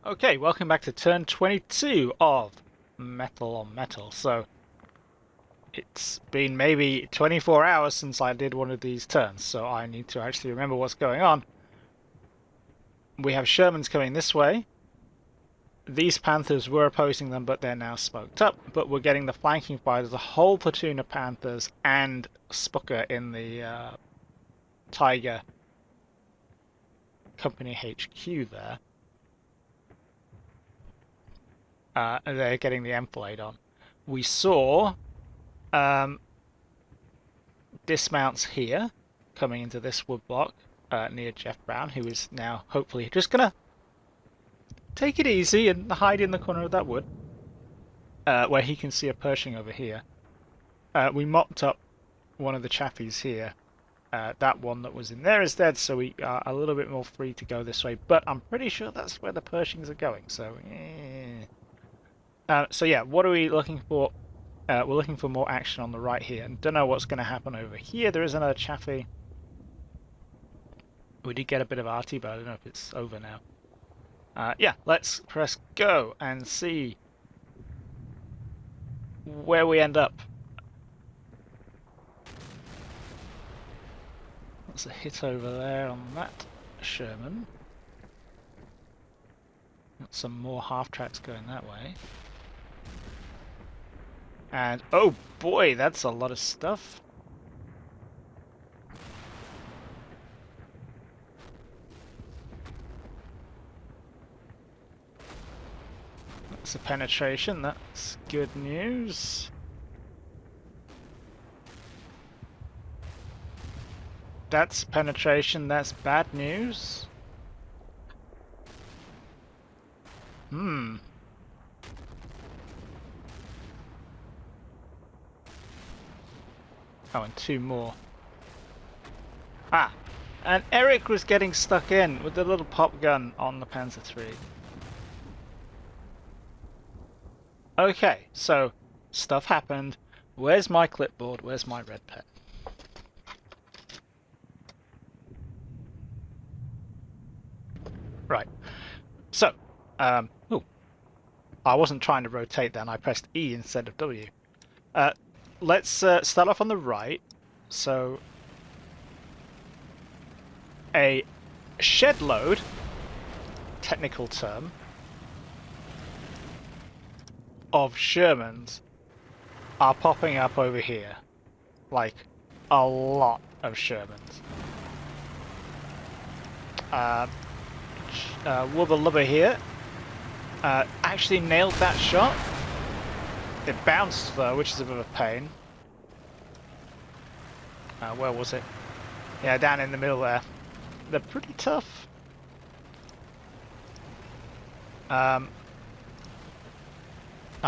Okay, welcome back to turn 22 of Metal on Metal. So, it's been maybe 24 hours since I did one of these turns, so I need to actually remember what's going on. We have Shermans coming this way. These Panthers were opposing them, but they're now smoked up. But we're getting the flanking fire. There's a whole platoon of Panthers and Spooker in the Tiger Company HQ there. And they're getting the enfilade on. We saw dismounts here coming into this woodblock near Jeff Brown, who is now hopefully just gonna take it easy and hide in the corner of that wood where he can see a Pershing over here. We mopped up one of the chaffies here. That one that was in there is dead, so we are a little bit more free to go this way, but I'm pretty sure that's where the Pershings are going, so so yeah, what are we looking for? We're looking for more action on the right here, and don't know what's going to happen over here. There is another chaffee. We did get a bit of arty, but I don't know if it's over now. Yeah, let's press go and see where we end up. That's a hit over there on that Sherman. Got some more half-tracks going that way. And, oh boy, that's a lot of stuff. That's a penetration, that's good news. That's penetration, that's bad news. Oh, and two more. Ah, and Eric was getting stuck in with the little pop gun on the Panzer III. Okay, so stuff happened. Where's my clipboard? Where's my red pen? Right. So, oh, I wasn't trying to rotate then. I pressed E instead of W. Let's start off on the right. So, a shed load, technical term, of Shermans are popping up over here. Like, a lot of Shermans. Wubba Lubba here actually nailed that shot. It bounced though, which is a bit of a pain. Where was it? Yeah, down in the middle there. They're pretty tough.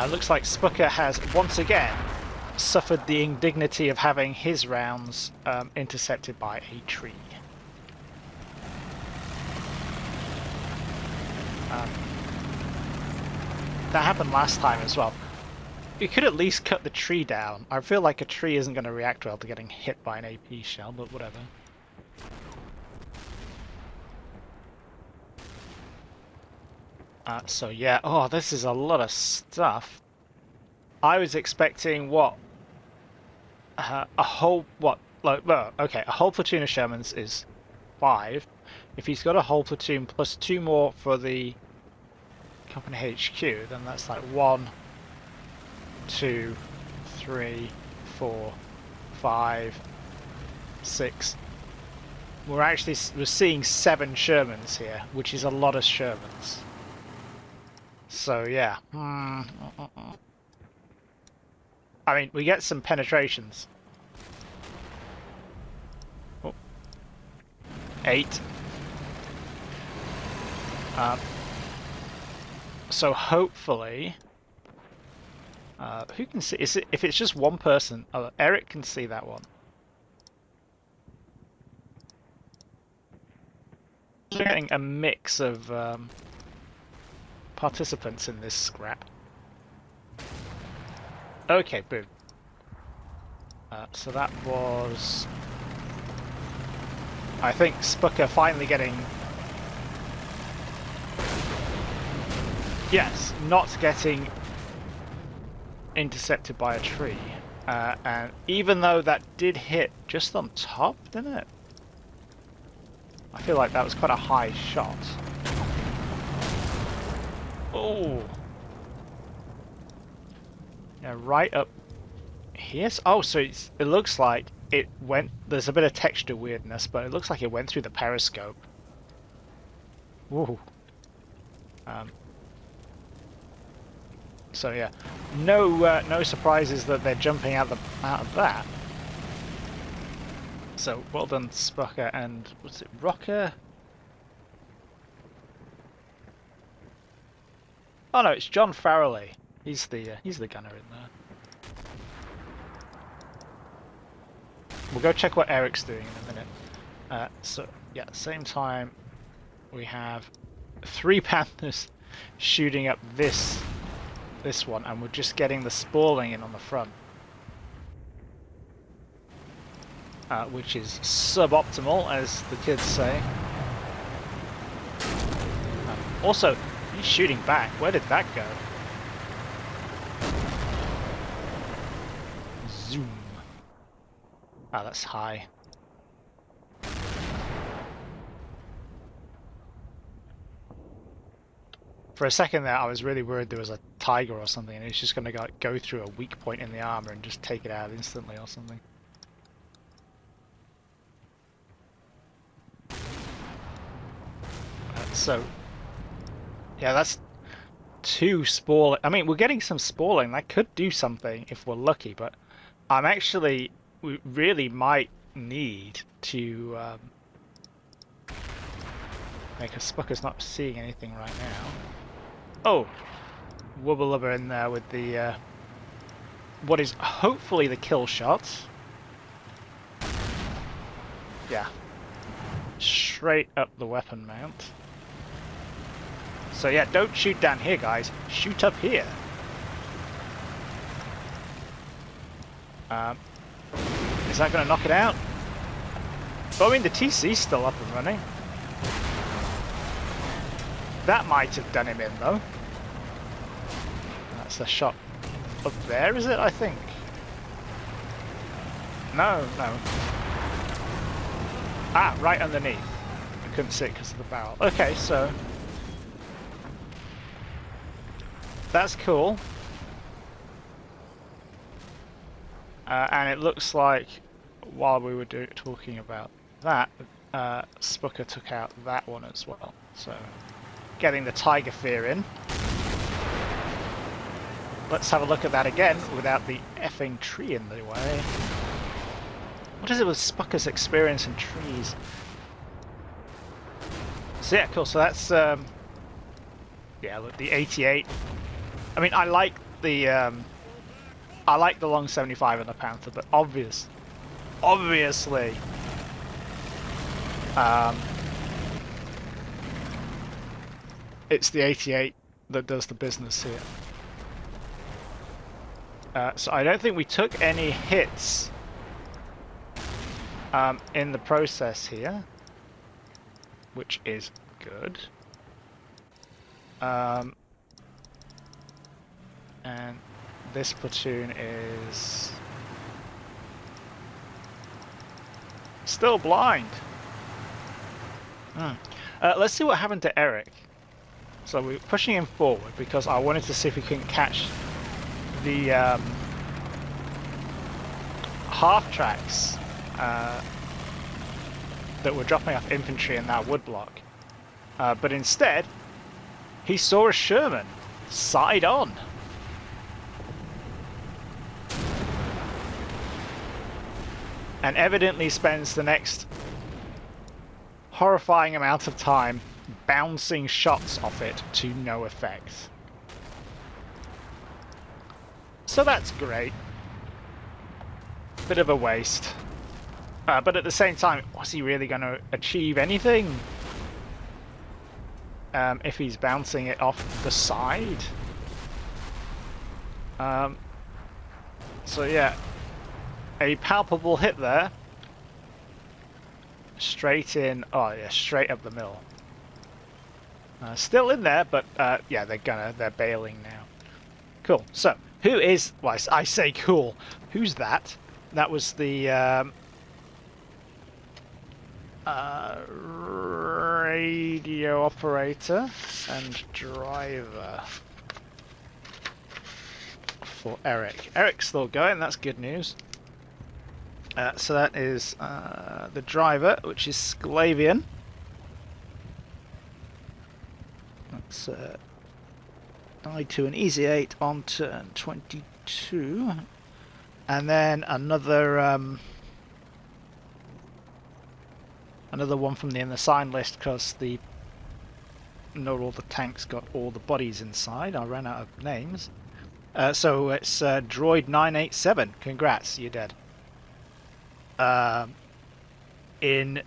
Looks like Spooker has once again suffered the indignity of having his rounds intercepted by a tree. That happened last time as well. You could at least cut the tree down. I feel like a tree isn't going to react well to getting hit by an AP shell, but whatever. So yeah, oh, this is a lot of stuff. I was expecting what? A whole, what? Like, well, okay, a whole platoon of Shermans is 5. If he's got a whole platoon plus 2 more for the Company HQ, then that's like 1, 2, 3, 4, 5, 6. We're seeing 7 Shermans here, which is a lot of Shermans. So yeah. I mean, we get some penetrations. Oh. 8. So hopefully, who can see? Is it if it's just one person? Oh, Eric can see that one. We're getting a mix of participants in this scrap. Okay, boom. So that was, I think, Spooker finally getting yes, not getting intercepted by a tree. And even though that did hit just on top, didn't it? I feel like that was quite a high shot. Oh. Yeah, right up here. Oh, so it looks like it went... There's a bit of texture weirdness, but it looks like it went through the periscope. Whoa. So yeah, no surprises that they're jumping out of that. So well done, Spucker, and what's it, Rocker? Oh no, it's John Farrelly. He's the gunner in there. We'll go check what Eric's doing in a minute. So yeah, same time we have 3 Panthers shooting up this one, and we're just getting the spalling in on the front, which is suboptimal, as the kids say. Also, he's shooting back. Where did that go? Zoom. Ah, that's high. For a second there, I was really worried there was a tiger or something, and it's just going to go through a weak point in the armor and just take it out instantly or something. So, yeah, that's 2 spalling. I mean, we're getting some spalling. That could do something if we're lucky, but we really might need to make a Spucker's not seeing anything right now. Oh, Wubba Lubba in there with the what is hopefully the kill shot. Yeah, straight up the weapon mount. So yeah, don't shoot down here, guys. Shoot up here. Is that going to knock it out? Oh, I mean, the TC's still up and running. That might have done him in, though. That's a shot up there, is it? I think. No. Ah, right underneath. I couldn't see it because of the barrel. Okay, so that's cool. And it looks like while we were talking about that, Spucker took out that one as well. So getting the Tiger Fear in. Let's have a look at that again without the effing tree in the way. What is it with Spucker's experience in trees? So yeah, cool. So that's yeah, look, the 88. I mean, I like the long 75 and the Panther, but obviously, it's the 88 that does the business here. So I don't think we took any hits in the process here, which is good. And this platoon is still blind. Let's see what happened to Eric. So we're pushing him forward because I wanted to see if we can catch the half tracks that were dropping off infantry in that woodblock. But instead, he saw a Sherman side on. And evidently spends the next horrifying amount of time bouncing shots off it to no effect. So that's great. Bit of a waste. But at the same time, was he really going to achieve anything? If he's bouncing it off the side? So yeah, a palpable hit there. Straight in, oh yeah, straight up the middle. Still in there, but yeah, they're bailing now. Cool. So, who is? Well, I say cool. Who's that? That was the radio operator and driver for Eric. Eric's still going. That's good news. So that is the driver, which is Sclavian. That's died to an easy 8 on turn 22. And then another one from the unassigned list because not all the tanks got all the bodies inside. I ran out of names. So it's Droid 987. Congrats, you're dead. In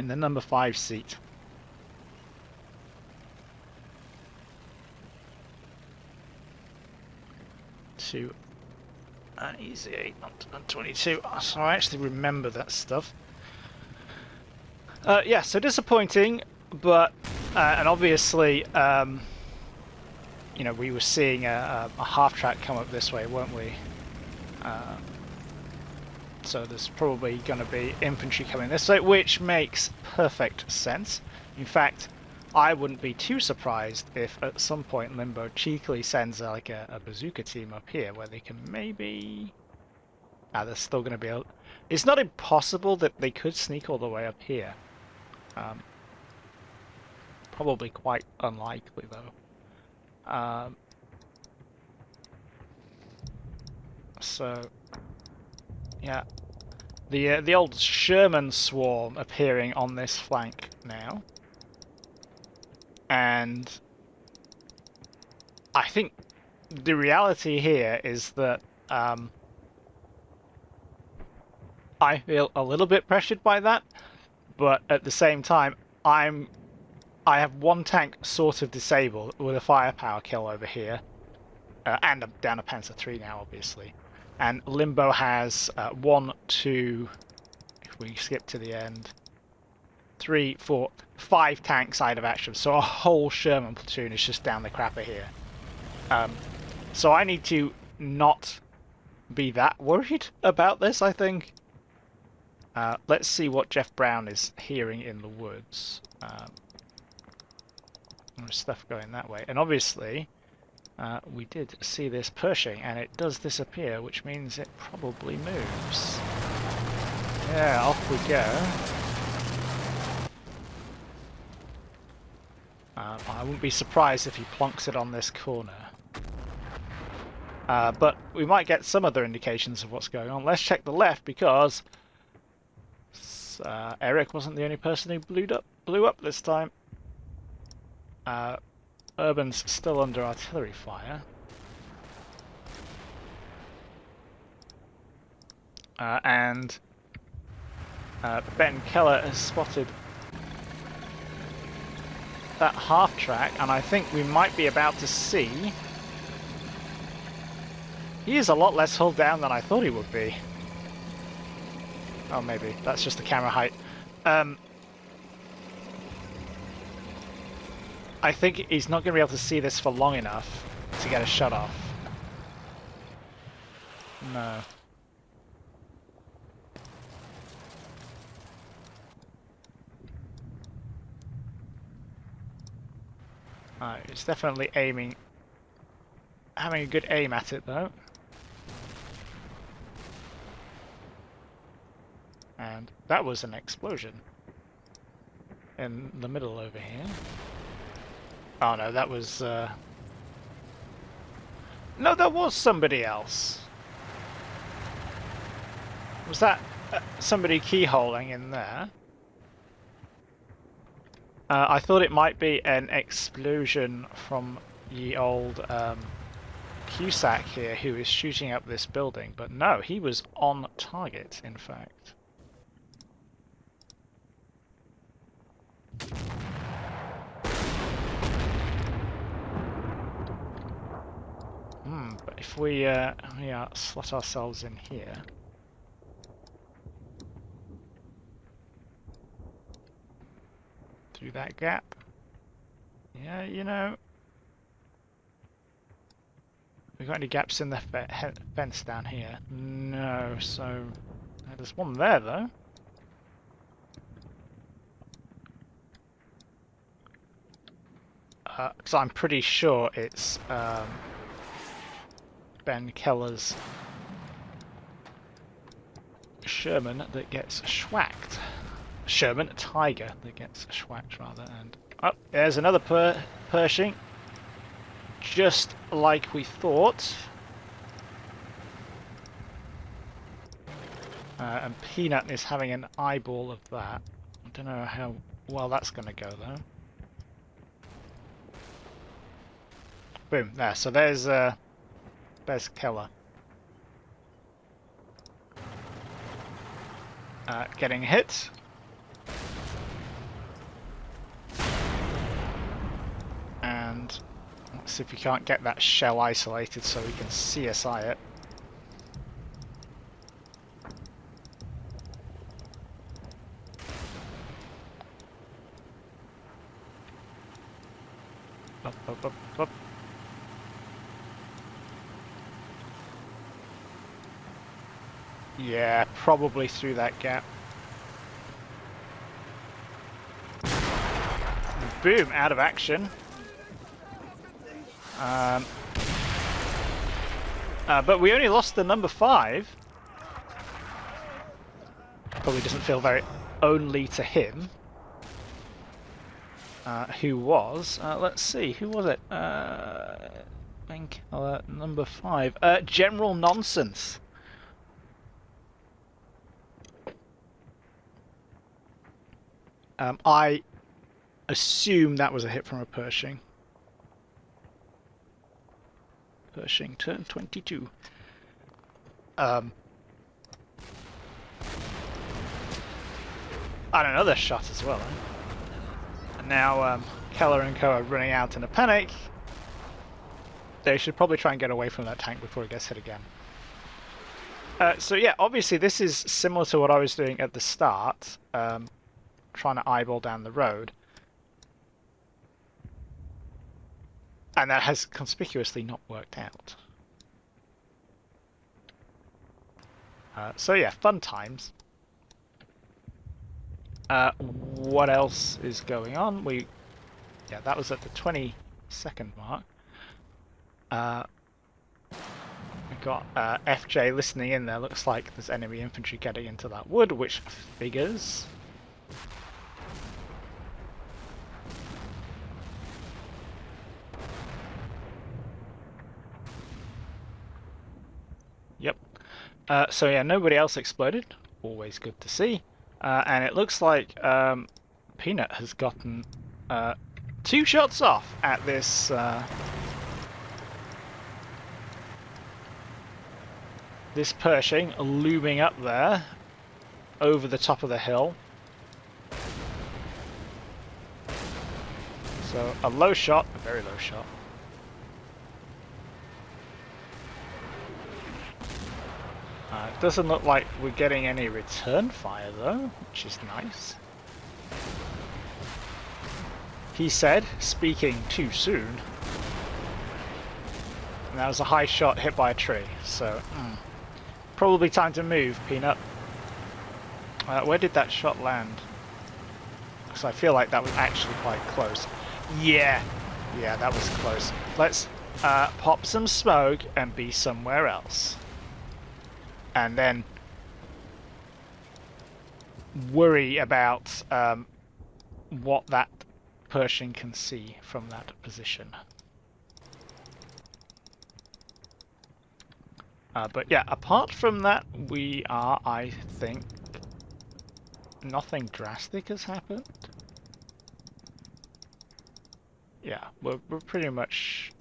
the number 5 seat. To an easy 8 on 22. So I actually remember that stuff. Yeah, so disappointing, but and obviously, you know, we were seeing a half track come up this way, weren't we? So there's probably going to be infantry coming this way, which makes perfect sense. In fact, I wouldn't be too surprised if at some point Limbo cheekily sends like a bazooka team up here where they can maybe... there's still going to be a... It's not impossible that they could sneak all the way up here. Probably quite unlikely though. So... yeah, the old Sherman swarm appearing on this flank now, and I think the reality here is that I feel a little bit pressured by that, but at the same time, I have one tank sort of disabled with a firepower kill over here, and I'm down a Panzer III now, obviously. And Limbo has 1, 2, if we skip to the end, 3, 4, 5 tanks out of action. So a whole Sherman platoon is just down the crapper here. So I need to not be that worried about this, I think. Let's see what Jeff Brown is hearing in the woods. There's stuff going that way. And obviously... we did see this Pershing, and it does disappear, which means it probably moves. Yeah, off we go. I wouldn't be surprised if he plonks it on this corner. But we might get some other indications of what's going on. Let's check the left, because Eric wasn't the only person who blew up this time. Urban's still under artillery fire. And Ben Keller has spotted that half track, and I think we might be about to see... He is a lot less hull down than I thought he would be. Oh, maybe. That's just the camera height. I think he's not going to be able to see this for long enough to get a shot off. No. It's definitely aiming... having a good aim at it, though. And that was an explosion. In the middle over here. Oh no, that was... No, that was somebody else. Was that somebody keyholing in there? I thought it might be an explosion from the old Cusack here who is shooting up this building, but no, he was on target, in fact. But if we slot ourselves in here. Through that gap. Yeah, you know. We got any gaps in the fence down here? No, so there's one there though. Because I'm pretty sure it's Ben Keller's Sherman that gets schwacked. Sherman, a Tiger that gets schwacked rather. And oh, there's another Pershing. Just like we thought. And Peanut is having an eyeball of that. I don't know how well that's going to go though. Boom, there. So there's Keller. Getting hit. And let's see if we can't get that shell isolated so we can CSI it. Up, up, up, up. Yeah, probably through that gap. Boom, out of action. But we only lost the number 5. Probably doesn't feel very only to him. Who was? Let's see, who was it? Number 5. General Nonsense. I assume that was a hit from a Pershing. Pershing turn 22. And another shot as well. And now Keller and Co are running out in a panic. They should probably try and get away from that tank before it gets hit again. So yeah, obviously this is similar to what I was doing at the start, trying to eyeball down the road. And that has conspicuously not worked out. So yeah, fun times. What else is going on? Yeah, that was at the 22nd mark. We got FJ listening in there. Looks like there's enemy infantry getting into that wood, which figures. Yep. So yeah, nobody else exploded. Always good to see. And it looks like Peanut has gotten 2 shots off at this this Pershing looming up there over the top of the hill. So a low shot, a very low shot. It doesn't look like we're getting any return fire though, which is nice. He said, speaking too soon. And that was a high shot hit by a tree, so probably time to move, Peanut. Where did that shot land? Because I feel like that was actually quite close. Yeah, that was close. Let's pop some smoke and be somewhere else. And then worry about what that Pershing can see from that position. But yeah, apart from that, we are, I think, nothing drastic has happened. Yeah, we're pretty much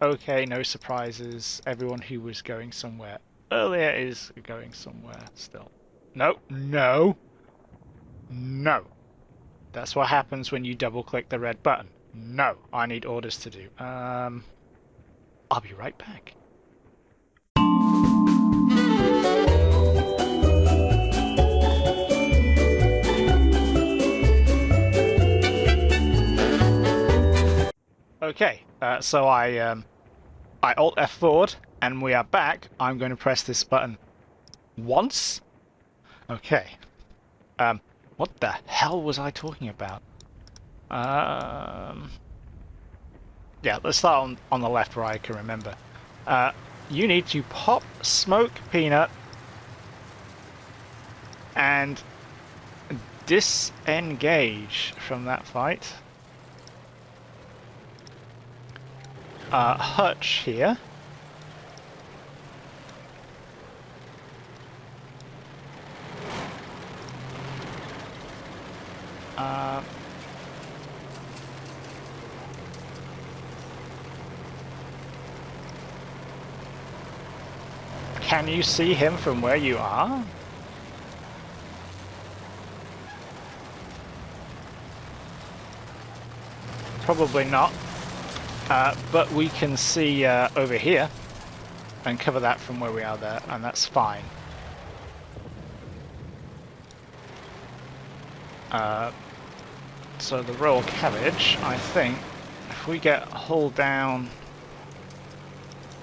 okay, no surprises. Everyone who was going somewhere earlier is going somewhere still. No. That's what happens when you double click the red button. No, I need orders to do. I'll be right back. Okay, so I Alt F forward, and we are back. I'm going to press this button once. Okay. What the hell was I talking about? Yeah, let's start on the left where I can remember. You need to pop Smoke Peanut and disengage from that fight. Hutch here. Can you see him from where you are? Probably not. But we can see over here and cover that from where we are there, and that's fine. So the royal cabbage, I think, if we get hull down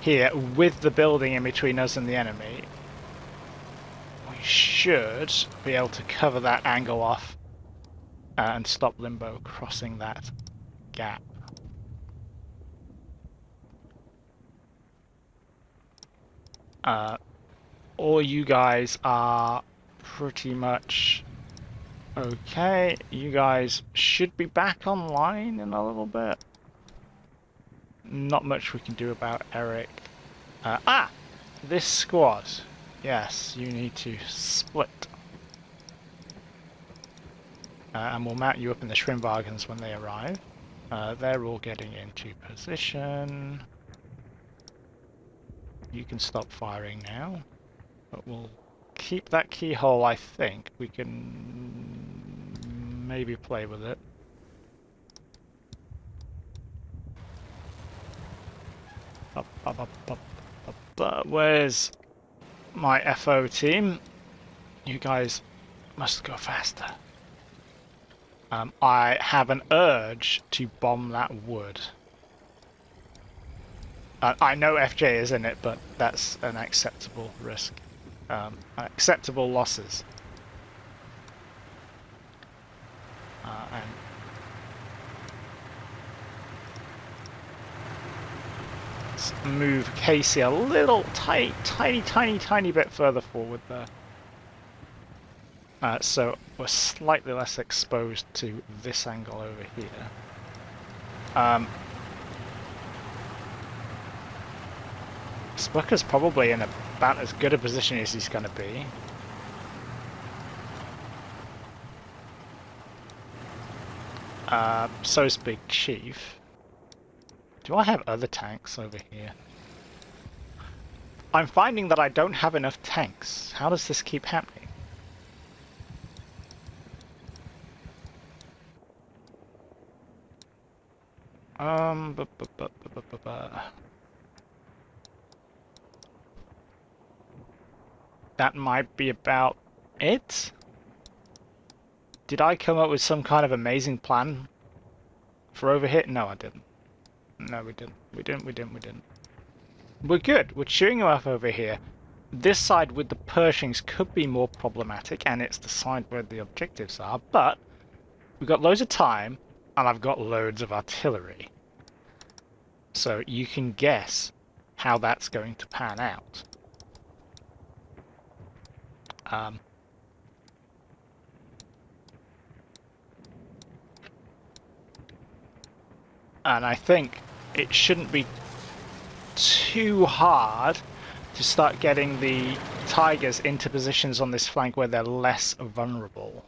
here with the building in between us and the enemy, we should be able to cover that angle off and stop Limbo crossing that gap. All you guys are pretty much okay. You guys should be back online in a little bit. Not much we can do about Eric. This squad. Yes, you need to split. And we'll mount you up in the Shrimp-Wagons when they arrive. They're all getting into position. You can stop firing now. But we'll keep that keyhole, I think. We can maybe play with it. Where's my FO team? You guys must go faster. I have an urge to bomb that wood. I know FJ is in it, but that's an acceptable risk. Acceptable losses. And let's move Casey a little tiny bit further forward there. So we're slightly less exposed to this angle over here. Spucker's probably in about as good a position as he's going to be. So's Big Chief. Do I have other tanks over here? I'm finding that I don't have enough tanks. How does this keep happening? That might be about it. Did I come up with some kind of amazing plan for over here? No, I didn't. No, we didn't. We didn't. We're good. We're chewing them up over here. This side with the Pershings could be more problematic, and it's the side where the objectives are, but we've got loads of time, and I've got loads of artillery. So you can guess how that's going to pan out. And I think it shouldn't be too hard to start getting the Tigers into positions on this flank where they're less vulnerable.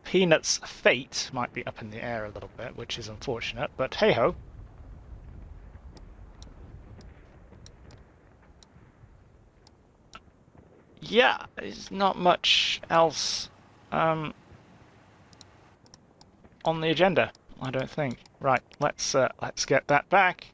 Peanut's fate might be up in the air a little bit, which is unfortunate, but hey-ho. Yeah, there's not much else on the agenda, I don't think. Right, let's get that back.